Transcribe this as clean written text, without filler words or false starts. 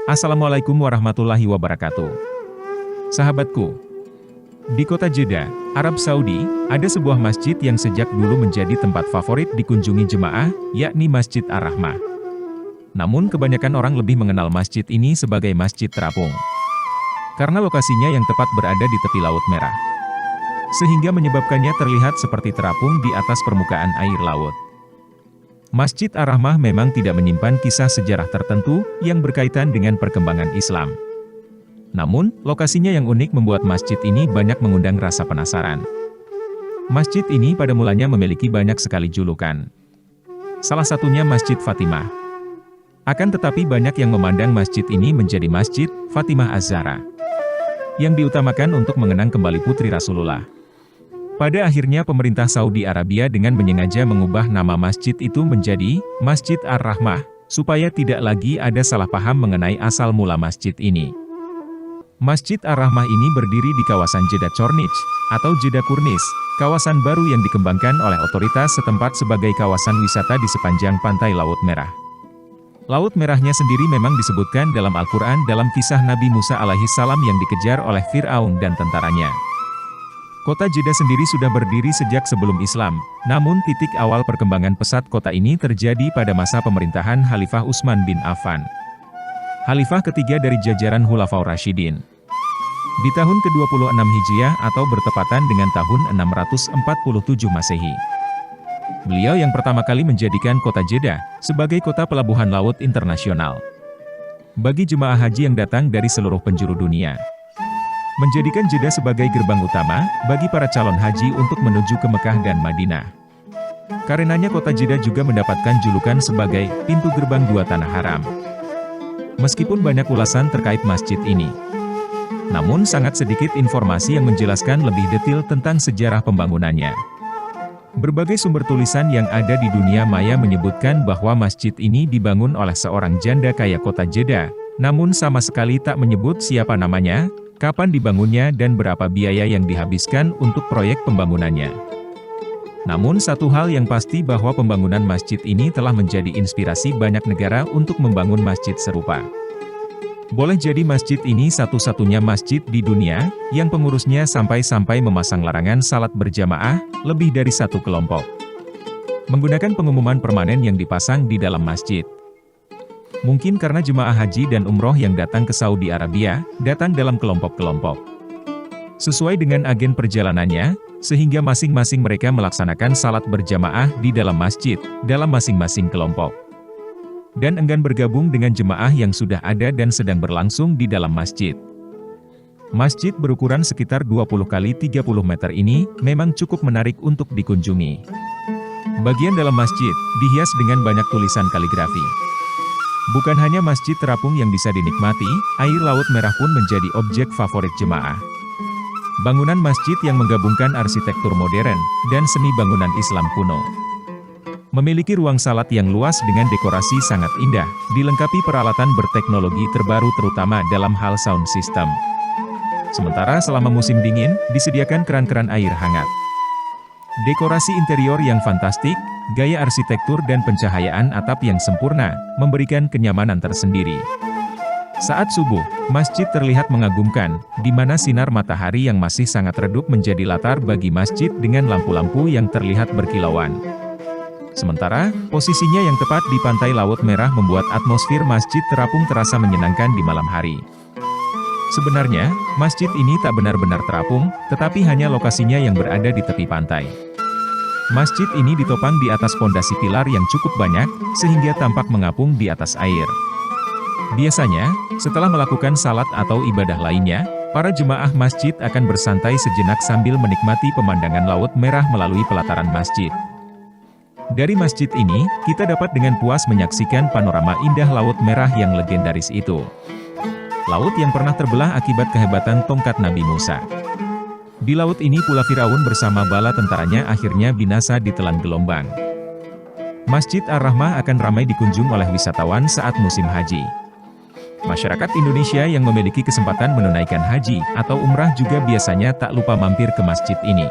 Assalamualaikum warahmatullahi wabarakatuh. Sahabatku, di kota Jeddah, Arab Saudi, ada sebuah masjid yang sejak dulu menjadi tempat favorit dikunjungi jemaah, yakni Masjid Ar-Rahmah. Namun kebanyakan orang lebih mengenal masjid ini sebagai Masjid Terapung. Karena lokasinya yang tepat berada di tepi Laut Merah. Sehingga menyebabkannya terlihat seperti terapung di atas permukaan air laut. Masjid Ar-Rahmah memang tidak menyimpan kisah sejarah tertentu yang berkaitan dengan perkembangan Islam. Namun, lokasinya yang unik membuat masjid ini banyak mengundang rasa penasaran. Masjid ini pada mulanya memiliki banyak sekali julukan. Salah satunya Masjid Fatimah. Akan tetapi banyak yang memandang masjid ini menjadi Masjid Fatimah Az-Zahra, yang diutamakan untuk mengenang kembali putri Rasulullah. Pada akhirnya pemerintah Saudi Arabia dengan menyengaja mengubah nama masjid itu menjadi Masjid Ar-Rahmah, supaya tidak lagi ada salah paham mengenai asal mula masjid ini. Masjid Ar-Rahmah ini berdiri di kawasan Jeddah Corniche, atau Jeddah Kurnis, kawasan baru yang dikembangkan oleh otoritas setempat sebagai kawasan wisata di sepanjang pantai Laut Merah. Laut Merahnya sendiri memang disebutkan dalam Al-Quran dalam kisah Nabi Musa alaihissalam yang dikejar oleh Fir'aun dan tentaranya. Kota Jeddah sendiri sudah berdiri sejak sebelum Islam, namun titik awal perkembangan pesat kota ini terjadi pada masa pemerintahan Khalifah Utsman bin Affan. Khalifah ketiga dari jajaran Khulafaur Rasyidin. Di tahun ke-26 Hijriah atau bertepatan dengan tahun 647 Masehi. Beliau yang pertama kali menjadikan kota Jeddah sebagai kota pelabuhan laut internasional bagi jemaah haji yang datang dari seluruh penjuru dunia. Menjadikan Jeddah sebagai gerbang utama bagi para calon haji untuk menuju ke Mekah dan Madinah. Karenanya kota Jeddah juga mendapatkan julukan sebagai pintu gerbang dua tanah haram. Meskipun banyak ulasan terkait masjid ini, namun sangat sedikit informasi yang menjelaskan lebih detail tentang sejarah pembangunannya. Berbagai sumber tulisan yang ada di dunia maya menyebutkan bahwa masjid ini dibangun oleh seorang janda kaya kota Jeddah, namun sama sekali tak menyebut siapa namanya, kapan dibangunnya dan berapa biaya yang dihabiskan untuk proyek pembangunannya. Namun satu hal yang pasti bahwa pembangunan masjid ini telah menjadi inspirasi banyak negara untuk membangun masjid serupa. Boleh jadi masjid ini satu-satunya masjid di dunia, yang pengurusnya sampai-sampai memasang larangan salat berjamaah, lebih dari satu kelompok. Menggunakan pengumuman permanen yang dipasang di dalam masjid. Mungkin karena jemaah haji dan umroh yang datang ke Saudi Arabia, datang dalam kelompok-kelompok. Sesuai dengan agen perjalanannya, sehingga masing-masing mereka melaksanakan salat berjamaah di dalam masjid, dalam masing-masing kelompok. Dan enggan bergabung dengan jemaah yang sudah ada dan sedang berlangsung di dalam masjid. Masjid berukuran sekitar 20 kali 30 meter ini, memang cukup menarik untuk dikunjungi. Bagian dalam masjid, dihias dengan banyak tulisan kaligrafi. Bukan hanya masjid terapung yang bisa dinikmati, air Laut Merah pun menjadi objek favorit jemaah. Bangunan masjid yang menggabungkan arsitektur modern dan seni bangunan Islam kuno. Memiliki ruang salat yang luas dengan dekorasi sangat indah, dilengkapi peralatan berteknologi terbaru terutama dalam hal sound system. Sementara selama musim dingin, disediakan keran-keran air hangat. Dekorasi interior yang fantastik, gaya arsitektur dan pencahayaan atap yang sempurna, memberikan kenyamanan tersendiri. Saat subuh, masjid terlihat mengagumkan, di mana sinar matahari yang masih sangat redup menjadi latar bagi masjid dengan lampu-lampu yang terlihat berkilauan. Sementara, posisinya yang tepat di pantai Laut Merah membuat atmosfer masjid terapung terasa menyenangkan di malam hari. Sebenarnya, masjid ini tak benar-benar terapung, tetapi hanya lokasinya yang berada di tepi pantai. Masjid ini ditopang di atas pondasi pilar yang cukup banyak, sehingga tampak mengapung di atas air. Biasanya, setelah melakukan salat atau ibadah lainnya, para jemaah masjid akan bersantai sejenak sambil menikmati pemandangan Laut Merah melalui pelataran masjid. Dari masjid ini, kita dapat dengan puas menyaksikan panorama indah Laut Merah yang legendaris itu. Laut yang pernah terbelah akibat kehebatan tongkat Nabi Musa. Di laut ini pula Firaun bersama bala tentaranya akhirnya binasa ditelan gelombang. Masjid Ar-Rahmah akan ramai dikunjung oleh wisatawan saat musim haji. Masyarakat Indonesia yang memiliki kesempatan menunaikan haji atau umrah juga biasanya tak lupa mampir ke masjid ini.